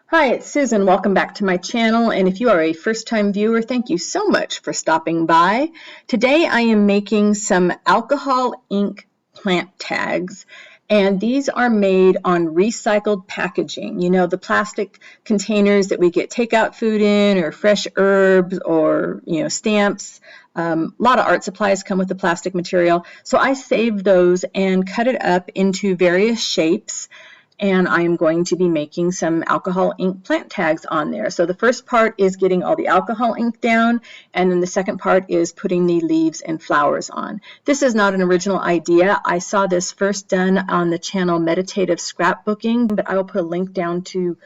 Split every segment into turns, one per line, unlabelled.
Hi, it's Susan. Welcome back to my channel. And if you are a first-time viewer, thank you so much for stopping by. Today I am making some alcohol ink plant tags. And these are made on recycled packaging. You know, the plastic containers that we get takeout food in, or fresh herbs, or, stamps. A lot of art supplies come with the plastic material. So I saved those and cut it up into various shapes. And I'm going to be making some alcohol ink plant tags on there. So the first part is getting all the alcohol ink down, and then the second part is putting the leaves and flowers on. This is not an original idea. I saw this first done on the channel Meditative Scrapbooking, but I will put a link down to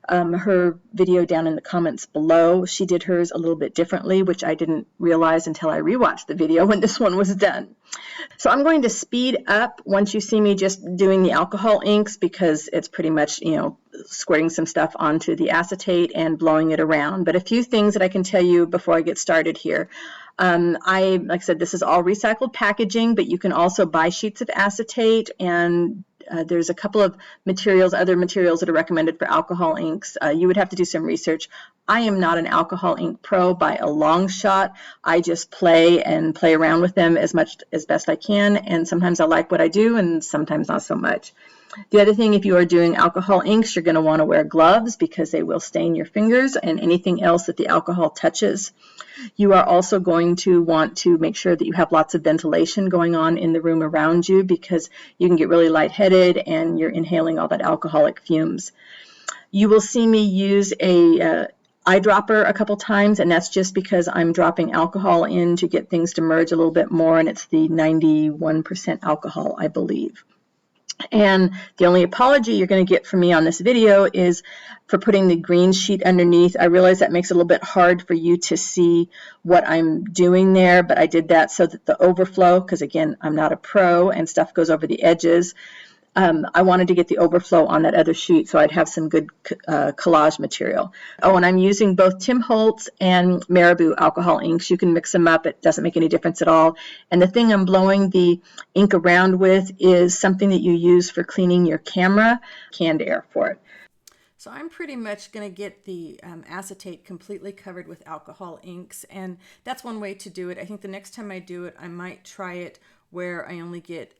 her video down in the comments below. She did hers a little bit differently, which I didn't realize until I rewatched the video when this one was done. So I'm going to speed up once you see me just doing the alcohol inks, because it's pretty much, squirting some stuff onto the acetate and blowing it around. But a few things that I can tell you before I get started here. Like I said, this is all recycled packaging, but you can also buy sheets of acetate, and there's a couple of other materials that are recommended for alcohol inks. You would have to do some research. I am not an alcohol ink pro by a long shot. I just play around with them as best I can, and sometimes I like what I do and sometimes not so much. The other thing, if you are doing alcohol inks, you're going to want to wear gloves because they will stain your fingers and anything else that the alcohol touches. You are also going to want to make sure that you have lots of ventilation going on in the room around you, because you can get really lightheaded and you're inhaling all that alcoholic fumes. You will see me use a eyedropper a couple times, and that's just because I'm dropping alcohol in to get things to merge a little bit more, and it's the 91% alcohol, I believe. And the only apology you're going to get from me on this video is for putting the green sheet underneath. I realize that makes it a little bit hard for you to see what I'm doing there, but I did that so that the overflow, because again, I'm not a pro and stuff goes over the edges. I wanted to get the overflow on that other sheet so I'd have some good collage material. Oh, and I'm using both Tim Holtz and Marabou alcohol inks. You can mix them up. It doesn't make any difference at all. And the thing I'm blowing the ink around with is something that you use for cleaning your camera, canned air for it. So I'm pretty much going to get the acetate completely covered with alcohol inks, and that's one way to do it. I think the next time I do it, I might try it where I only get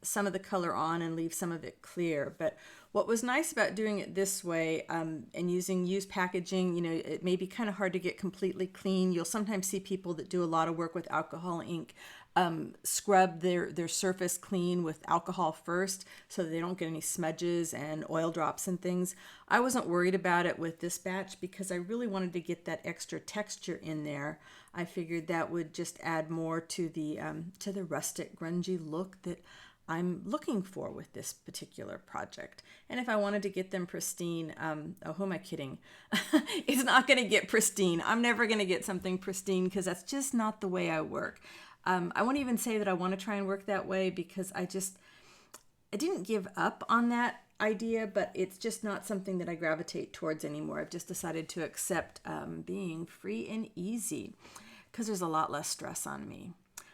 some of the color on and leave some of it clear. But what was nice about doing it this way and using used packaging, it may be kind of hard to get completely clean. You'll sometimes see people that do a lot of work with alcohol ink scrub their surface clean with alcohol first so that they don't get any smudges and oil drops and things. I wasn't worried about it with this batch because I really wanted to get that extra texture in there. I figured that would just add more to the rustic, grungy look that I'm looking for with this particular project. And if I wanted to get them pristine, oh, who am I kidding? It's not going to get pristine. I'm never going to get something pristine because that's just not the way I work. I won't even say that I want to try and work that way because I didn't give up on that idea, but it's just not something that I gravitate towards anymore. I've just decided to accept being free and easy because there's a lot less stress on me.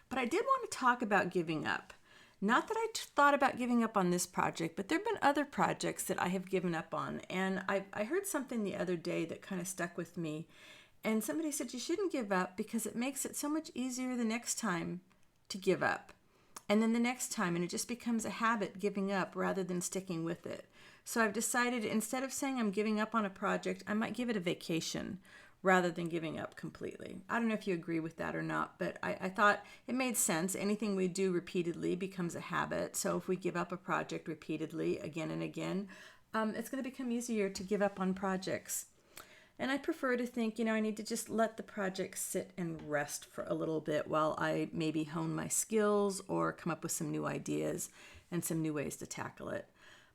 But I did want to talk about giving up. Not that I thought about giving up on this project, but there have been other projects that I have given up on. And I heard something the other day that kind of stuck with me. And somebody said you shouldn't give up because it makes it so much easier the next time to give up. And then the next time, and it just becomes a habit giving up rather than sticking with it. So I've decided instead of saying I'm giving up on a project, I might give it a vacation rather than giving up completely. I don't know if you agree with that or not, but I thought it made sense. Anything we do repeatedly becomes a habit. So if we give up a project repeatedly again and again, it's going to become easier to give up on projects. And I prefer to think, I need to just let the project sit and rest for a little bit while I maybe hone my skills or come up with some new ideas and some new ways to tackle it.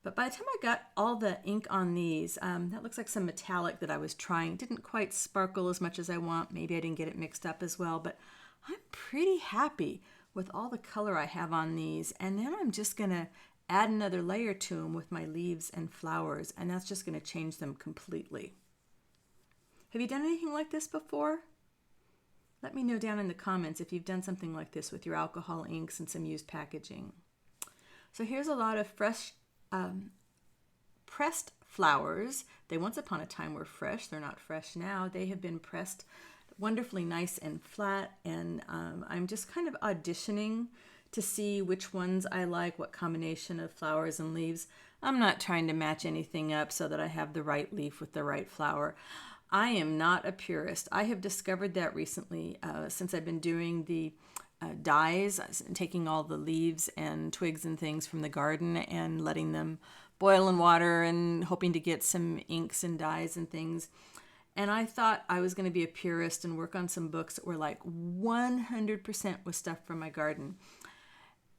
But by the time I got all the ink on these, that looks like some metallic that I was trying. It didn't quite sparkle as much as I want. Maybe I didn't get it mixed up as well, but I'm pretty happy with all the color I have on these. And then I'm just going to add another layer to them with my leaves and flowers, and that's just going to change them completely. Have you done anything like this before? Let me know down in the comments if you've done something like this with your alcohol inks and some used packaging. So here's a lot of fresh pressed flowers. They once upon a time were fresh. They're not fresh now. They have been pressed wonderfully nice and flat, and I'm just kind of auditioning to see which ones I like, what combination of flowers and leaves. I'm not trying to match anything up so that I have the right leaf with the right flower. I am not a purist. I have discovered that recently since I've been doing the dyes, taking all the leaves and twigs and things from the garden and letting them boil in water and hoping to get some inks and dyes and things. And I thought I was going to be a purist and work on some books that were like 100% was stuff from my garden.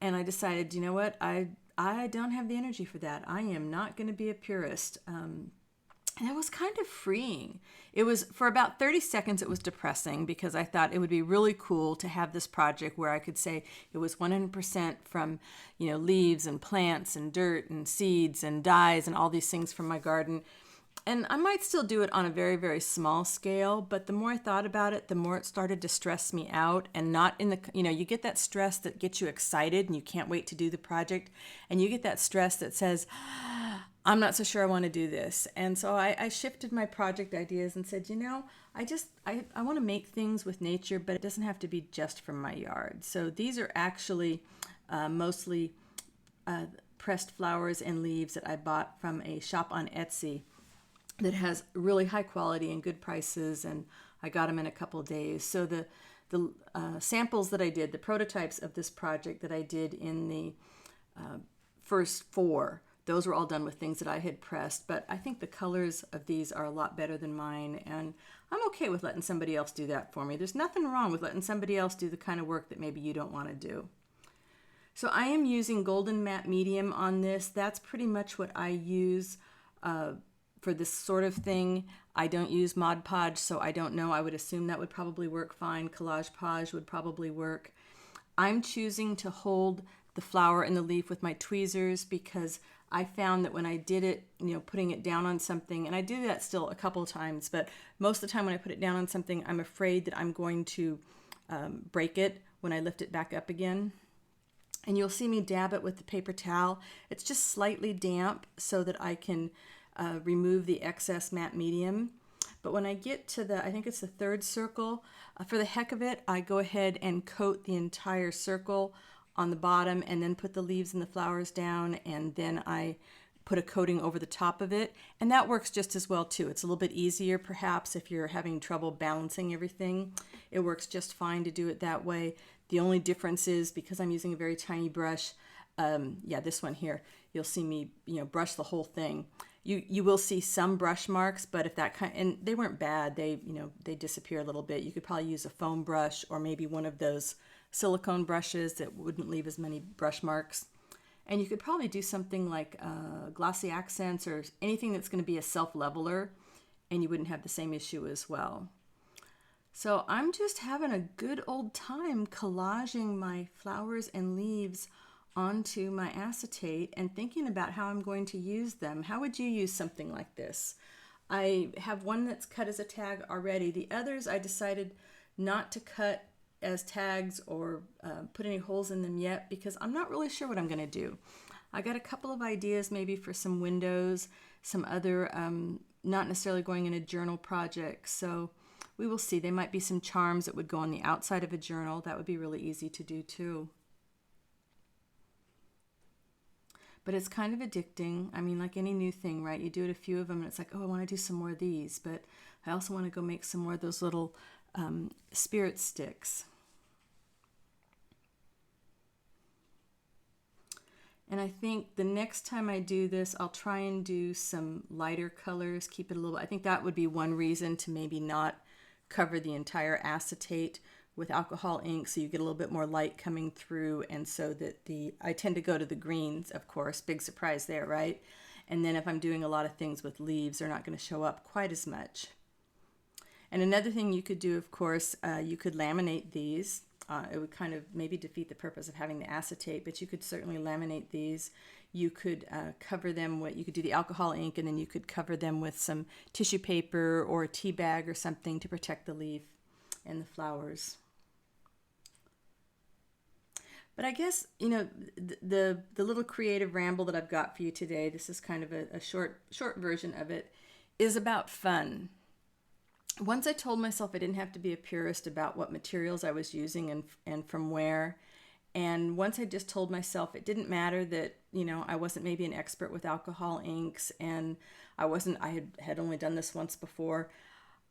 And I decided, you know what, I don't have the energy for that. I am not going to be a purist. And it was kind of freeing. It was, for about 30 seconds, it was depressing because I thought it would be really cool to have this project where I could say it was 100% from, leaves and plants and dirt and seeds and dyes and all these things from my garden. And I might still do it on a very, very small scale, but the more I thought about it, the more it started to stress me out. And not in the, you get that stress that gets you excited and you can't wait to do the project. And you get that stress that says, I'm not so sure I want to do this. And so I shifted my project ideas and said, I want to make things with nature, but it doesn't have to be just from my yard. So these are actually mostly pressed flowers and leaves that I bought from a shop on Etsy that has really high quality and good prices, and I got them in a couple of days. So the samples that I did, the prototypes of this project that I did in the first 4, those were all done with things that I had pressed, but I think the colors of these are a lot better than mine, and I'm okay with letting somebody else do that for me. There's nothing wrong with letting somebody else do the kind of work that maybe you don't want to do. So I am using golden matte medium on this. That's pretty much what I use for this sort of thing. I don't use Mod Podge, so I don't know. I would assume that would probably work fine. Collage Podge would probably work. I'm choosing to hold the flower and the leaf with my tweezers because I found that when I did it, putting it down on something, and I do that still a couple of times, but most of the time when I put it down on something, I'm afraid that I'm going to break it when I lift it back up again. And you'll see me dab it with the paper towel. It's just slightly damp so that I can remove the excess matte medium. But when I get to I think it's the 3rd circle, for the heck of it, I go ahead and coat the entire circle on the bottom and then put the leaves and the flowers down, and then I put a coating over the top of it. And that works just as well too. It's a little bit easier perhaps if you're having trouble balancing everything. It works just fine to do it that way. The only difference is because I'm using a very tiny brush, this one here, you'll see me brush the whole thing. You will see some brush marks, but if that and they weren't bad, they disappear a little bit. You could probably use a foam brush or maybe one of those silicone brushes that wouldn't leave as many brush marks. And you could probably do something like glossy accents or anything that's going to be a self-leveler, and you wouldn't have the same issue as well. So I'm just having a good old time collaging my flowers and leaves onto my acetate and thinking about how I'm going to use them. How would you use something like this? I have one that's cut as a tag already. The others I decided not to cut as tags or put any holes in them yet because I'm not really sure what I'm going to do. I got a couple of ideas maybe for some windows, some other not necessarily going in a journal project. So we will see. They might be some charms that would go on the outside of a journal. That would be really easy to do too. But it's kind of addicting. I mean, like any new thing, right? You do it a few of them and it's like, oh, I want to do some more of these, but I also want to go make some more of those little spirit sticks. And I think the next time I do this, I'll try and do some lighter colors, keep it a little, I think that would be one reason to maybe not cover the entire acetate with alcohol ink, so you get a little bit more light coming through, and so that I tend to go to the greens, of course, big surprise there, right? And then if I'm doing a lot of things with leaves, they're not going to show up quite as much. And another thing you could do, of course, you could laminate these. It would kind of maybe defeat the purpose of having the acetate, but you could certainly laminate these. You could cover them with, you could do the alcohol ink, and then you could cover them with some tissue paper or a tea bag or something to protect the leaf and the flowers.
But I guess, the little creative ramble that I've got for you today, this is kind of a short version of it, is about fun. Once I told myself I didn't have to be a purist about what materials I was using and from where. And once I just told myself it didn't matter that, I wasn't maybe an expert with alcohol inks, and I had only done this once before.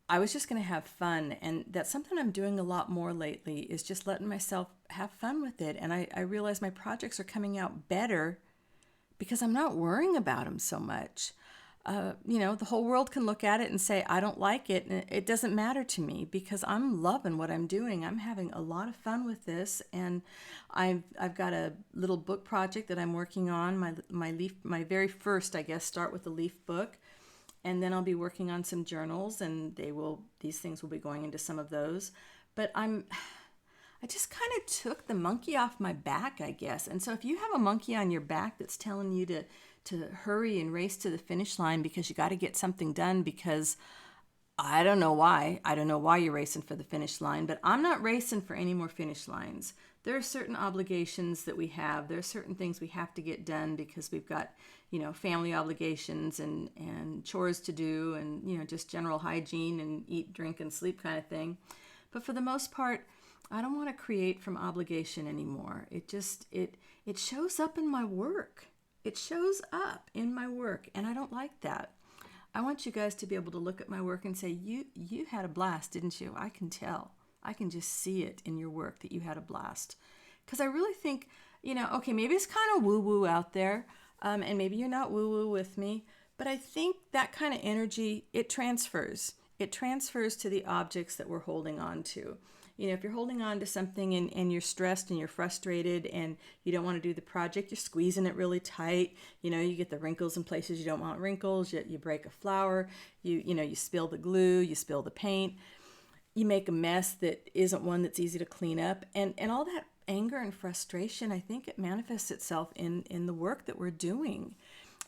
I was just going to have fun. And that's something I'm doing a lot more lately, is just letting myself have fun with it. And I realize my projects are coming out better because I'm not worrying about them so much. The whole world can look at it and say, I don't like it. And it doesn't matter to me because I'm loving what I'm doing. I'm having a lot of fun with this. And I've got a little book project that I'm working on. My very first, I guess, start with the leaf book. And then I'll be working on some journals, and these things will be going into some of those. But I just kind of took the monkey off my back, I guess. And so if you have a monkey on your back that's telling you to hurry and race to the finish line because you got to get something done, because I don't know why. I don't know why you're racing for the finish line, but I'm not racing for any more finish lines. There are certain obligations that we have. There are certain things we have to get done because we've got, family obligations and chores to do, and, just general hygiene and eat, drink, and sleep kind of thing. But for the most part, I don't want to create from obligation anymore. It shows up in my work. It shows up in my work, and I don't like that. I want you guys to be able to look at my work and say, you had a blast, didn't you? I can tell. I can just see it in your work that you had a blast. Because I really think, okay, maybe it's kind of woo-woo out there, and maybe you're not woo-woo with me, but I think that kind of energy, it transfers. It transfers to the objects that we're holding on to. If you're holding on to something and you're stressed and you're frustrated and you don't want to do the project, you're squeezing it really tight. You get the wrinkles in places you don't want wrinkles. You break a flower. You spill the glue. You spill the paint. You make a mess that isn't one that's easy to clean up. And all that anger and frustration, I think it manifests itself in the work that we're doing.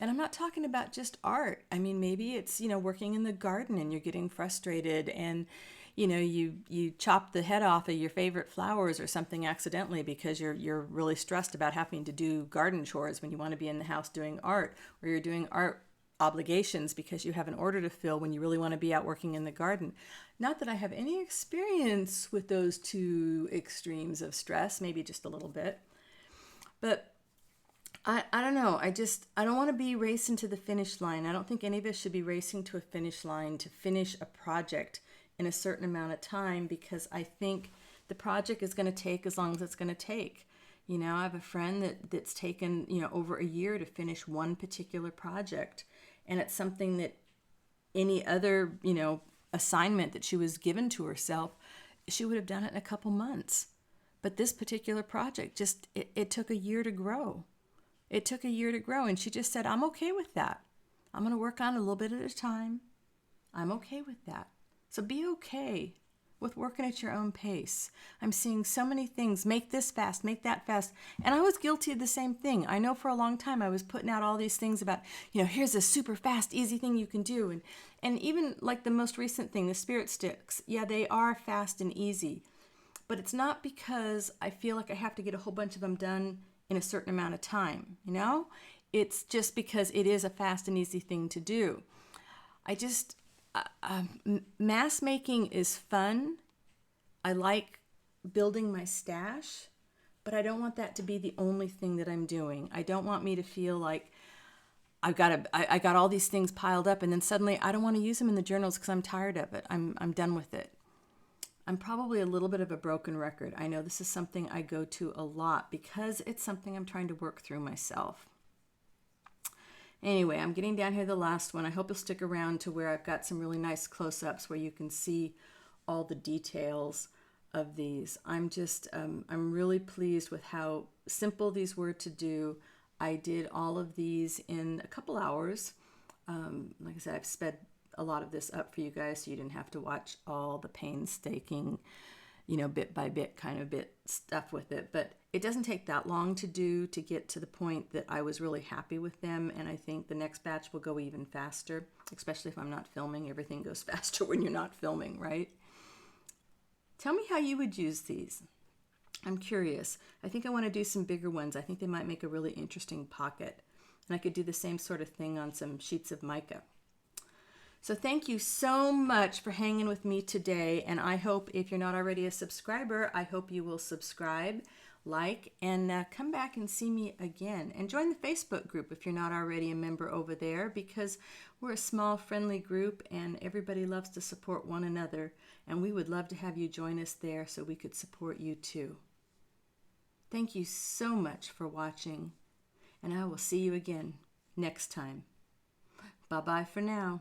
And I'm not talking about just art. I mean, maybe it's, working in the garden and you're getting frustrated and, you chop the head off of your favorite flowers or something accidentally because you're really stressed about having to do garden chores when you want to be in the house doing art, or you're doing art obligations because you have an order to fill when you really want to be out working in the garden. Not that I have any experience with those two extremes of stress, maybe just a little bit. But I don't know. I don't want to be racing to the finish line. I don't think any of us should be racing to a finish line to finish a project in a certain amount of time, because I think the project is going to take as long as it's going to take. I have a friend that's taken, over a year to finish one particular project. And it's something that any other, assignment that she was given to herself, she would have done it in a couple months. But this particular project, it took a year to grow. It took a year to grow. And she just said, I'm okay with that. I'm going to work on it a little bit at a time. I'm okay with that. So be okay with working at your own pace. I'm seeing so many things, make this fast, make that fast. And I was guilty of the same thing. I know for a long time I was putting out all these things about, here's a super fast, easy thing you can do. And even like the most recent thing, the spirit sticks, yeah, they are fast and easy. But it's not because I feel like I have to get a whole bunch of them done in a certain amount of time, It's just because it is a fast and easy thing to do. Mass making is fun. I like building my stash, but I don't want that to be the only thing that I'm doing. I don't want me to feel like I got all these things piled up and then suddenly I don't want to use them in the journals because I'm tired of it. I'm done with it. I'm probably a little bit of a broken record. I know this is something I go to a lot because it's something I'm trying to work through myself. Anyway, I'm getting down here to the last one. I hope you'll stick around to where I've got some really nice close-ups where you can see all the details of these. I'm really pleased with how simple these were to do. I did all of these in a couple hours. Like I said, I've sped a lot of this up for you guys so you didn't have to watch all the painstaking, bit by bit kind of bit stuff with it. But it doesn't take that long to do to get to the point that I was really happy with them. And I think the next batch will go even faster, especially if I'm not filming. Everything goes faster when you're not filming, right? Tell me how you would use these. I'm curious. I think I want to do some bigger ones. I think they might make a really interesting pocket. And I could do the same sort of thing on some sheets of mica. So thank you so much for hanging with me today. And I hope if you're not already a subscriber, I hope you will subscribe, like, and come back and see me again. And join the Facebook group if you're not already a member over there, because we're a small, friendly group and everybody loves to support one another. And we would love to have you join us there so we could support you too. Thank you so much for watching, and I will see you again next time. Bye-bye for now.